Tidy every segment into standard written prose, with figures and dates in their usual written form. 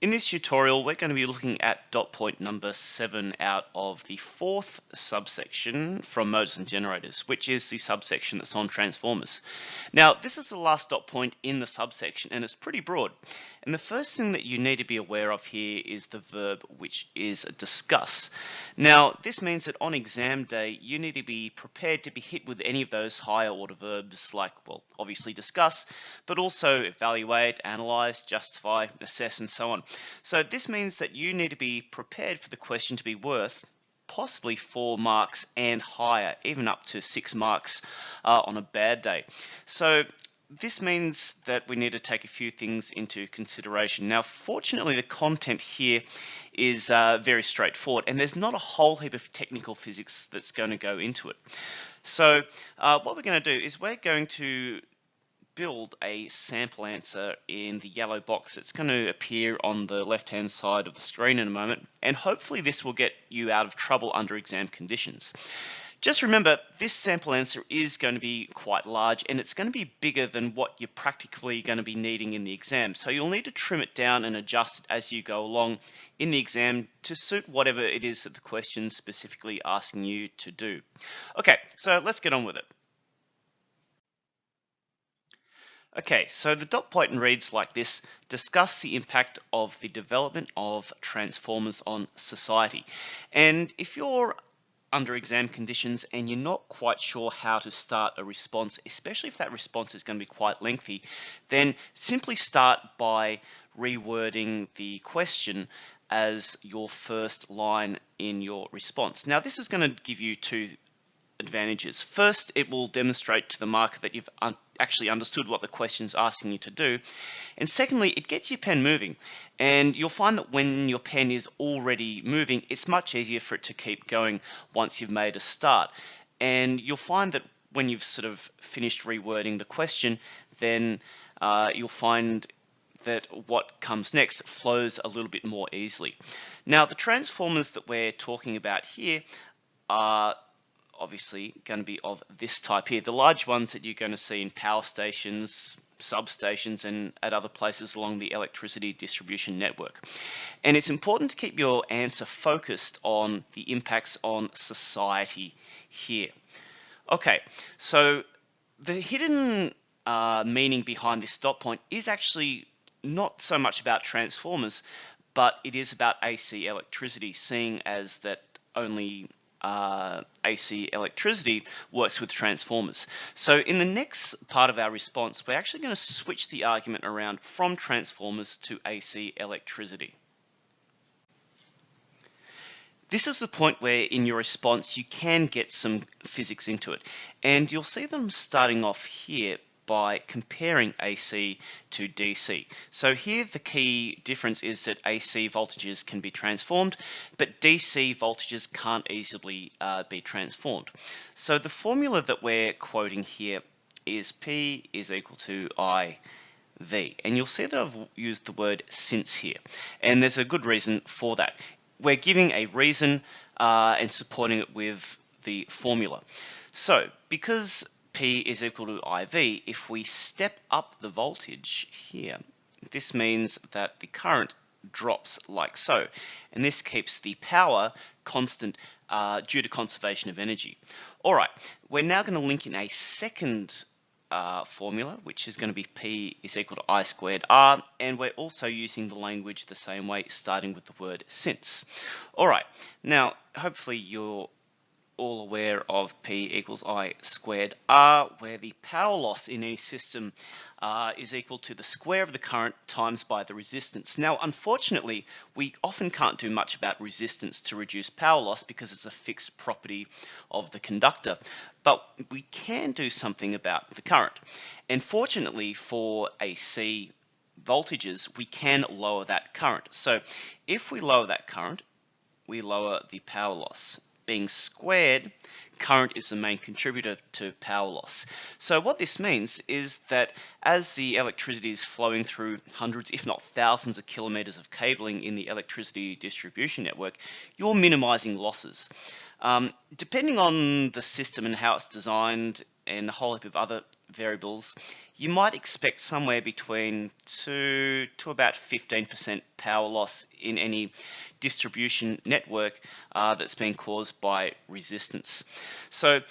In this tutorial, we're going to be looking at dot point number 7 out of the fourth subsection from motors and generators, which is the subsection that's on transformers. Now, this is the last dot point in the subsection, and it's pretty broad. And the first thing that you need to be aware of here is the verb, which is discuss. Now, this means that on exam day, you need to be prepared to be hit with any of those higher order verbs like, well, obviously discuss, but also evaluate, analyze, justify, assess, and so on. So this means that you need to be prepared for the question to be worth possibly 4 marks and higher, even up to 6 marks on a bad day. So this means that we need to take a few things into consideration. Now, fortunately, the content here is very straightforward, and there's not a whole heap of technical physics that's going to go into it. So what we're going to do is we're going to build a sample answer in the yellow box that's going to appear on the left-hand side of the screen in a moment, and hopefully this will get you out of trouble under exam conditions. Just remember, this sample answer is going to be quite large, and it's going to be bigger than what you're practically going to be needing in the exam. So you'll need to trim it down and adjust it as you go along in the exam to suit whatever it is that the question's specifically asking you to do. Okay, so let's get on with it. Okay, so the dot point reads like this: discuss the impact of the development of transformers on society. And if you're under exam conditions and you're not quite sure how to start a response, especially if that response is going to be quite lengthy, then simply start by rewording the question as your first line in your response. Now, this is going to give you two advantages. First, it will demonstrate to the marker that you've actually understood what the question's asking you to do. And secondly, it gets your pen moving. And you'll find that when your pen is already moving, it's much easier for it to keep going once you've made a start. And you'll find that when you've sort of finished rewording the question, then you'll find that what comes next flows a little bit more easily. Now, the transformers that we're talking about here are obviously going to be of this type here. The large ones that you're going to see in power stations, substations, and at other places along the electricity distribution network. And it's important to keep your answer focused on the impacts on society here. Okay, so the hidden meaning behind this dot point is actually not so much about transformers, but it is about AC electricity, seeing as that only AC electricity works with transformers. So in the next part of our response, we're actually going to switch the argument around from transformers to AC electricity. This is the point where in your response you can get some physics into it, and you'll see them starting off here by comparing AC to DC. So here the key difference is that AC voltages can be transformed, but DC voltages can't easily be transformed. So the formula that we're quoting here is P is equal to IV. And you'll see that I've used the word since here. And there's a good reason for that. We're giving a reason and supporting it with the formula. So because P is equal to IV, if we step up the voltage here, this means that the current drops like so, and this keeps the power constant due to conservation of energy. All right, we're now going to link in a second formula, which is going to be P is equal to I squared R, and we're also using the language the same way, starting with the word since. All right, now hopefully you're all aware of P equals I squared R, where the power loss in any system is equal to the square of the current times by the resistance. Now, unfortunately, we often can't do much about resistance to reduce power loss because it's a fixed property of the conductor, but we can do something about the current. And fortunately for AC voltages, we can lower that current. So if we lower that current, we lower the power loss. Being squared, current is the main contributor to power loss. So what this means is that as the electricity is flowing through hundreds, if not thousands of kilometers of cabling in the electricity distribution network, you're minimizing losses. Depending on the system and how it's designed and a whole heap of other variables, you might expect somewhere between 2 to about 15% power loss in any distribution network that's being caused by resistance. So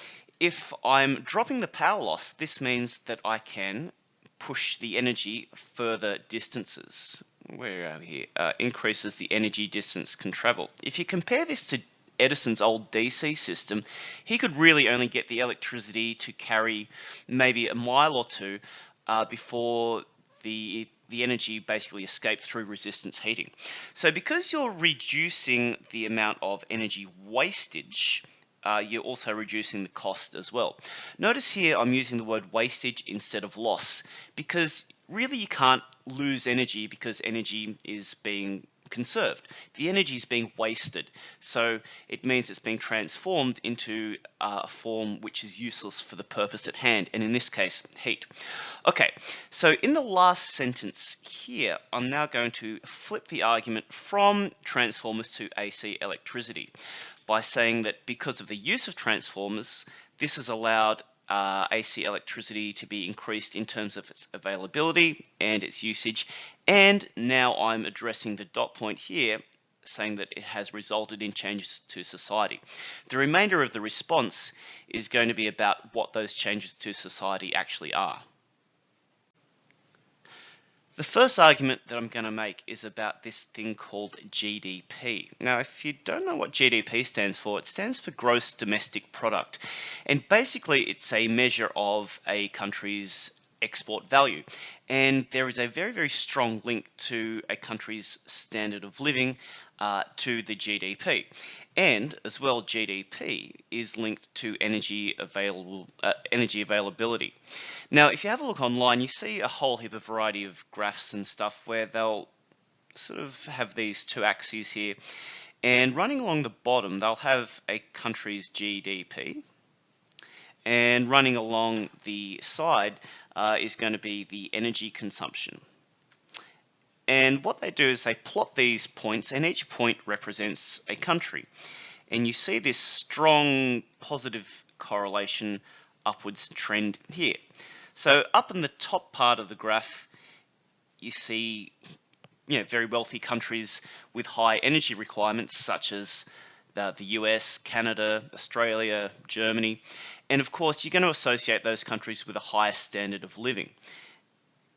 if I'm dropping the power loss, this means that I can push the energy further distances. Where are we here? Increases the energy distance can travel. If you compare this to Edison's old DC system, he could really only get the electricity to carry maybe a mile or two before the energy basically escaped through resistance heating. So because you're reducing the amount of energy wastage, you're also reducing the cost as well. Notice here I'm using the word wastage instead of loss, because really you can't lose energy because energy is being conserved. The energy is being wasted, so it means it's being transformed into a form which is useless for the purpose at hand, and in this case, heat. Okay, so in the last sentence here, I'm now going to flip the argument from transformers to AC electricity by saying that because of the use of transformers, this has allowed AC electricity to be increased in terms of its availability and its usage. And now I'm addressing the dot point here, saying that it has resulted in changes to society. The remainder of the response is going to be about what those changes to society actually are. The first argument that I'm going to make is about this thing called GDP. Now, if you don't know what GDP stands for, it stands for Gross Domestic Product. And basically, it's a measure of a country's export value. And there is a very, very strong link to a country's standard of living to the GDP. And as well, GDP is linked to energy availability. Now, if you have a look online, you see a whole heap of variety of graphs and stuff where they'll sort of have these two axes here. And running along the bottom, they'll have a country's GDP. And running along the side is going to be the energy consumption. And what they do is they plot these points, and each point represents a country. And you see this strong positive correlation upwards trend here. So up in the top part of the graph, you see very wealthy countries with high energy requirements, such as the US, Canada, Australia, Germany. And of course, you're going to associate those countries with a higher standard of living.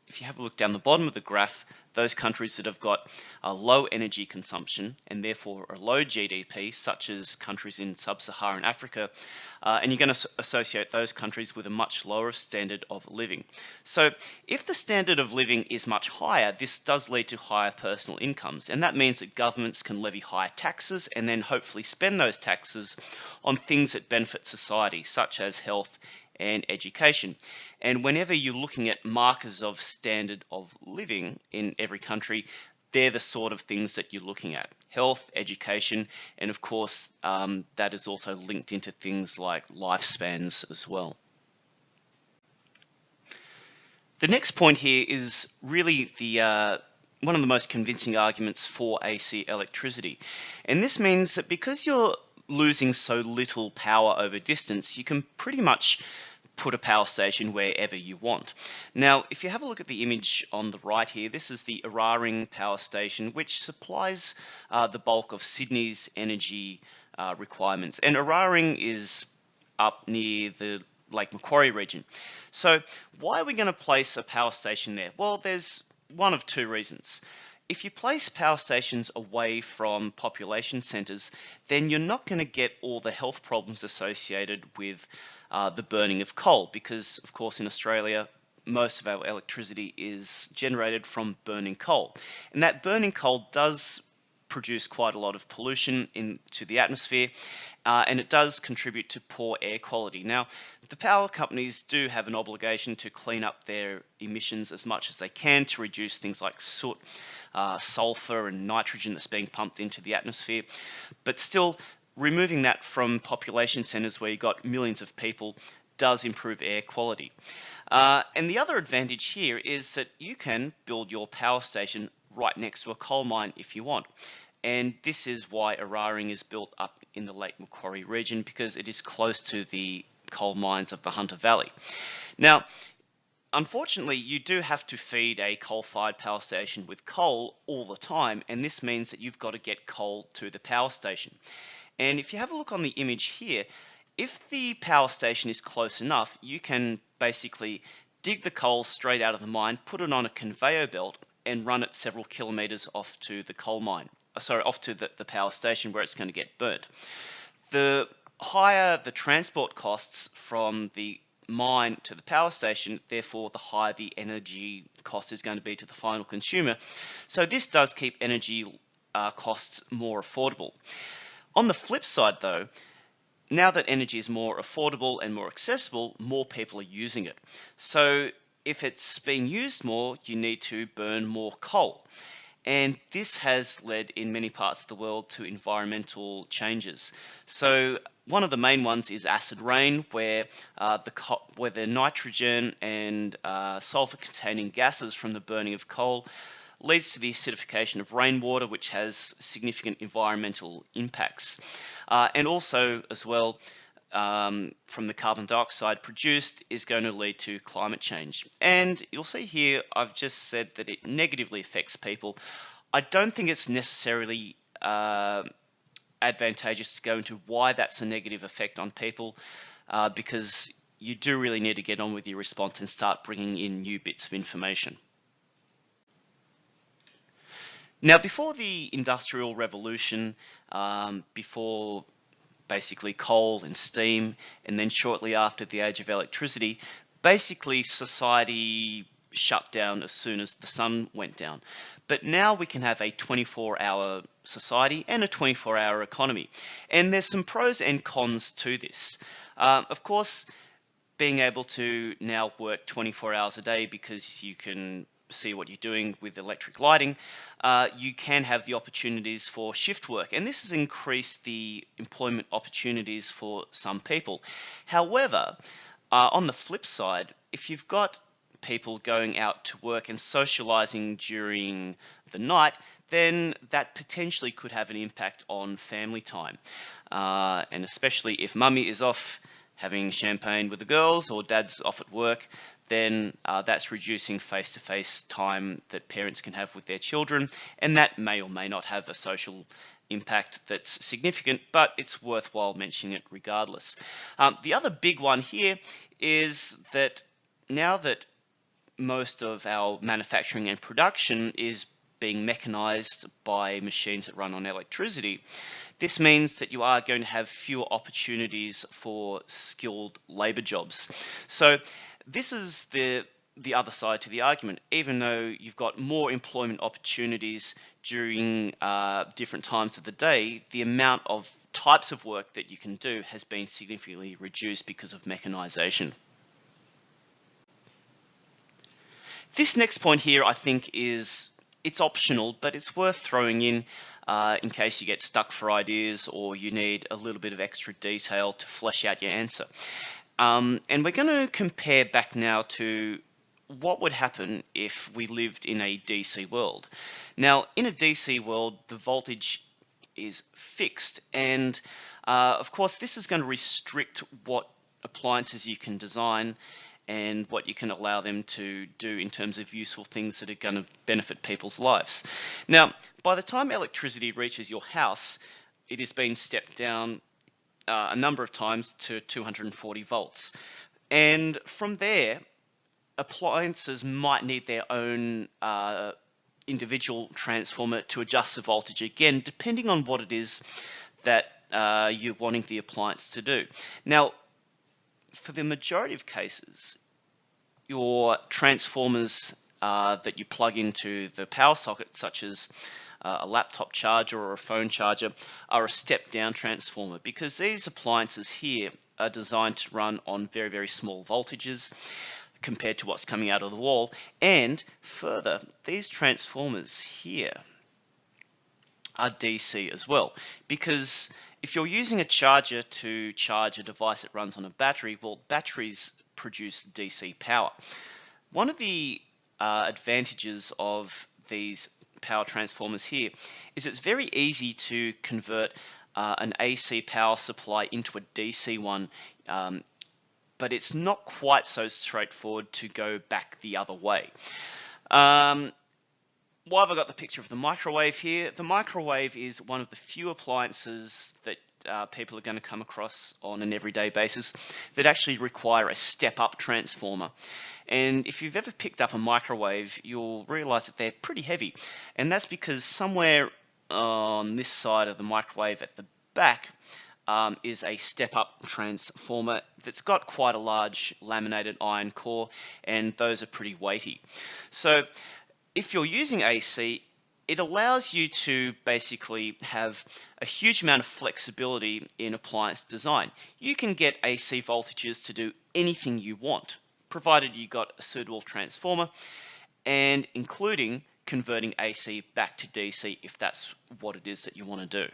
If you have a look down the bottom of the graph, those countries that have got a low energy consumption and therefore a low GDP, such as countries in sub-Saharan Africa, and you're going to associate those countries with a much lower standard of living. So if the standard of living is much higher, this does lead to higher personal incomes, and that means that governments can levy higher taxes and then hopefully spend those taxes on things that benefit society, such as health and education. And whenever you're looking at markers of standard of living in every country, they're the sort of things that you're looking at: health, education, and of course that is also linked into things like lifespans as well. The next point here is really the one of the most convincing arguments for AC electricity. And this means that because you're losing so little power over distance, you can pretty much put a power station wherever you want. Now, if you have a look at the image on the right here, this is the Eraring power station, which supplies the bulk of Sydney's energy requirements. And Eraring is up near the Lake Macquarie region. So why are we going to place a power station there? Well, there's one of two reasons. If you place power stations away from population centres, then you're not going to get all the health problems associated with the burning of coal, because of course in Australia most of our electricity is generated from burning coal, and that burning coal does produce quite a lot of pollution into the atmosphere, and it does contribute to poor air quality. Now, the power companies do have an obligation to clean up their emissions as much as they can to reduce things like soot, sulfur and nitrogen that's being pumped into the atmosphere, but still removing that from population centres where you've got millions of people does improve air quality. And the other advantage here is that you can build your power station right next to a coal mine if you want. And this is why Eraring is built up in the Lake Macquarie region, because it is close to the coal mines of the Hunter Valley. Now, unfortunately, you do have to feed a coal-fired power station with coal all the time, and this means that you've got to get coal to the power station. And if you have a look on the image here, if the power station is close enough, you can basically dig the coal straight out of the mine, put it on a conveyor belt, and run it several kilometers off to the coal mine. Off to the power station where it's going to get burnt. The higher the transport costs from the mine to the power station, therefore the higher the energy cost is going to be to the final consumer. So this does keep energy costs more affordable. On the flip side though, now that energy is more affordable and more accessible, more people are using it. So if it's being used more, you need to burn more coal. And this has led in many parts of the world to environmental changes. So one of the main ones is acid rain, where the nitrogen and sulfur containing gases from the burning of coal leads to the acidification of rainwater, which has significant environmental impacts. And also as well, from the carbon dioxide produced is going to lead to climate change. And you'll see here, I've just said that it negatively affects people. I don't think it's necessarily advantageous to go into why that's a negative effect on people, because you do really need to get on with your response and start bringing in new bits of information. Now, before the Industrial Revolution, before basically coal and steam, and then shortly after the age of electricity, basically society shut down as soon as the sun went down. But now we can have a 24-hour society and a 24-hour economy. And there's some pros and cons to this. Of course, being able to now work 24 hours a day because you can see what you're doing with electric lighting, you can have the opportunities for shift work, and this has increased the employment opportunities for some people. However, on the flip side, if you've got people going out to work and socializing during the night, then that potentially could have an impact on family time, and especially if mummy is off having champagne with the girls or dad's off at work, then that's reducing face-to-face time that parents can have with their children, and that may or may not have a social impact that's significant, but it's worthwhile mentioning it regardless. The other big one here is that now that most of our manufacturing and production is being mechanized by machines that run on electricity, this means that you are going to have fewer opportunities for skilled labor jobs. So this is the other side to the argument. Even though you've got more employment opportunities during different times of the day, the amount of types of work that you can do has been significantly reduced because of mechanization. This next point here, I think, it's optional, but it's worth throwing in case you get stuck for ideas or you need a little bit of extra detail to flesh out your answer. And we're going to compare back now to what would happen if we lived in a DC world. Now, in a DC world, the voltage is fixed, and of course, this is going to restrict what appliances you can design and what you can allow them to do in terms of useful things that are going to benefit people's lives. Now, by the time electricity reaches your house, it has been stepped down a number of times to 240 volts. And from there, appliances might need their own individual transformer to adjust the voltage again, depending on what it is that you're wanting the appliance to do. Now, for the majority of cases, your transformers that you plug into the power socket, such as a laptop charger or a phone charger, are a step-down transformer, because these appliances here are designed to run on very, very small voltages compared to what's coming out of the wall. And further, these transformers here are DC as well, because if you're using a charger to charge a device that runs on a battery, well, batteries produce DC power. One of the advantages of these power transformers here is it's very easy to convert an AC power supply into a DC one but it's not quite so straightforward to go back the other way. Why have I got the picture of the microwave here? The microwave is one of the few appliances that people are going to come across on an everyday basis that actually require a step-up transformer. And if you've ever picked up a microwave, you'll realize that they're pretty heavy. And that's because somewhere on this side of the microwave at the back is a step-up transformer that's got quite a large laminated iron core, and those are pretty weighty. So if you're using AC, it allows you to basically have a huge amount of flexibility in appliance design. You can get AC voltages to do anything you want, provided you got a suitable transformer, and including converting AC back to DC if that's what it is that you want to do.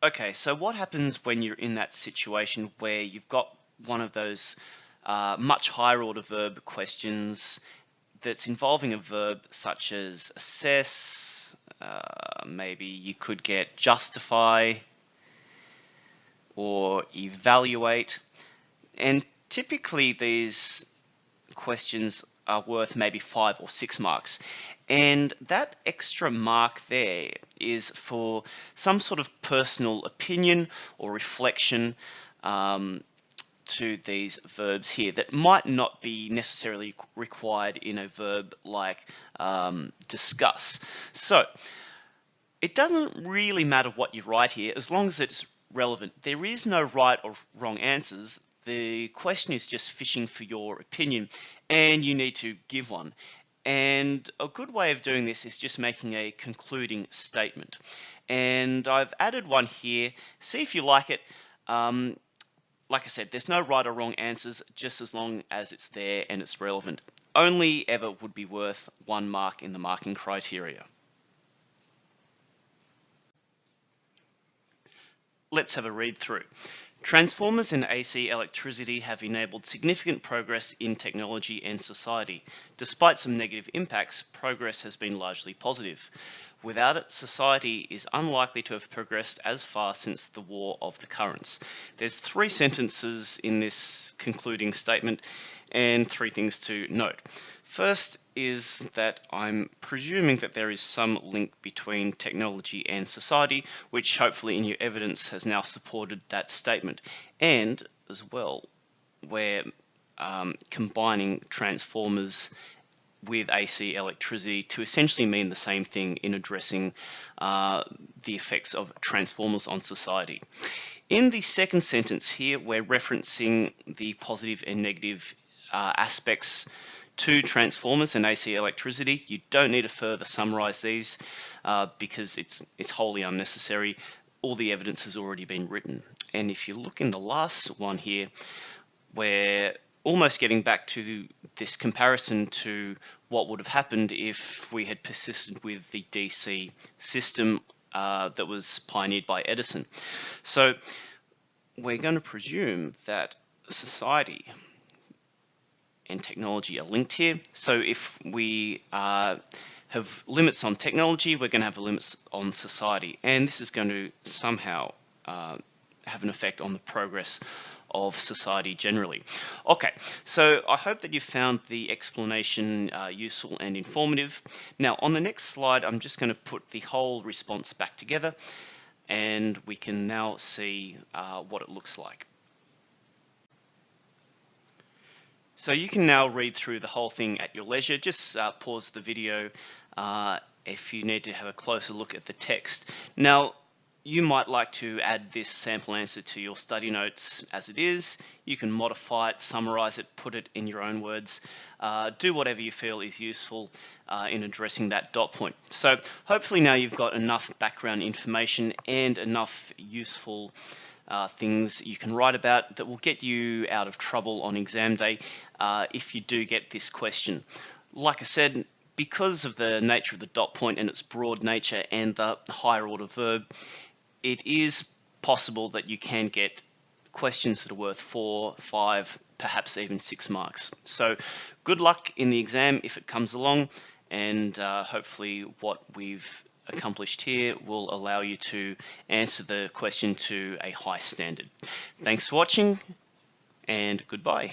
Okay, so what happens when you're in that situation where you've got one of those much higher order verb questions that's involving a verb such as assess, maybe you could get justify or evaluate, and typically these questions are worth maybe 5 or 6 marks, and that extra mark there is for some sort of personal opinion or reflection to these verbs here that might not be necessarily required in a verb like discuss. So it doesn't really matter what you write here as long as it's relevant. There is no right or wrong answers. The question is just fishing for your opinion, and you need to give one. And a good way of doing this is just making a concluding statement. And I've added one here. See if you like it. Like I said, there's no right or wrong answers, just as long as it's there and it's relevant. Only ever would be worth 1 mark in the marking criteria. Let's have a read through. Transformers and AC electricity have enabled significant progress in technology and society. Despite some negative impacts, progress has been largely positive. Without it, society is unlikely to have progressed as far since the War of the Currents. There's 3 sentences in this concluding statement and 3 things to note. First is that I'm presuming that there is some link between technology and society, which hopefully in your evidence has now supported that statement. And as well, we're combining transformers with AC electricity to essentially mean the same thing in addressing the effects of transformers on society. In the second sentence here, we're referencing the positive and negative aspects to transformers and AC electricity. You don't need to further summarize these because it's wholly unnecessary. All the evidence has already been written. And if you look in the last one here, we're almost getting back to this comparison to what would have happened if we had persisted with the DC system that was pioneered by Edison. So we're going to presume that society and technology are linked here. So if we have limits on technology, we're going to have limits on society, and this is going to somehow have an effect on the progress of society generally. Okay, so I hope that you found the explanation useful and informative. Now on the next slide, I'm just going to put the whole response back together, and we can now see what it looks like. So you can now read through the whole thing at your leisure. Just pause the video if you need to have a closer look at the text. Now, you might like to add this sample answer to your study notes as it is. You can modify it, summarize it, put it in your own words. Do whatever you feel is useful in addressing that dot point. So hopefully now you've got enough background information and enough useful things you can write about that will get you out of trouble on exam day if you do get this question. Like I said, because of the nature of the dot point and its broad nature and the higher order verb, it is possible that you can get questions that are worth 4, 5, perhaps even 6 marks. So good luck in the exam if it comes along, and hopefully what we've accomplished here will allow you to answer the question to a high standard. Thanks for watching, and goodbye.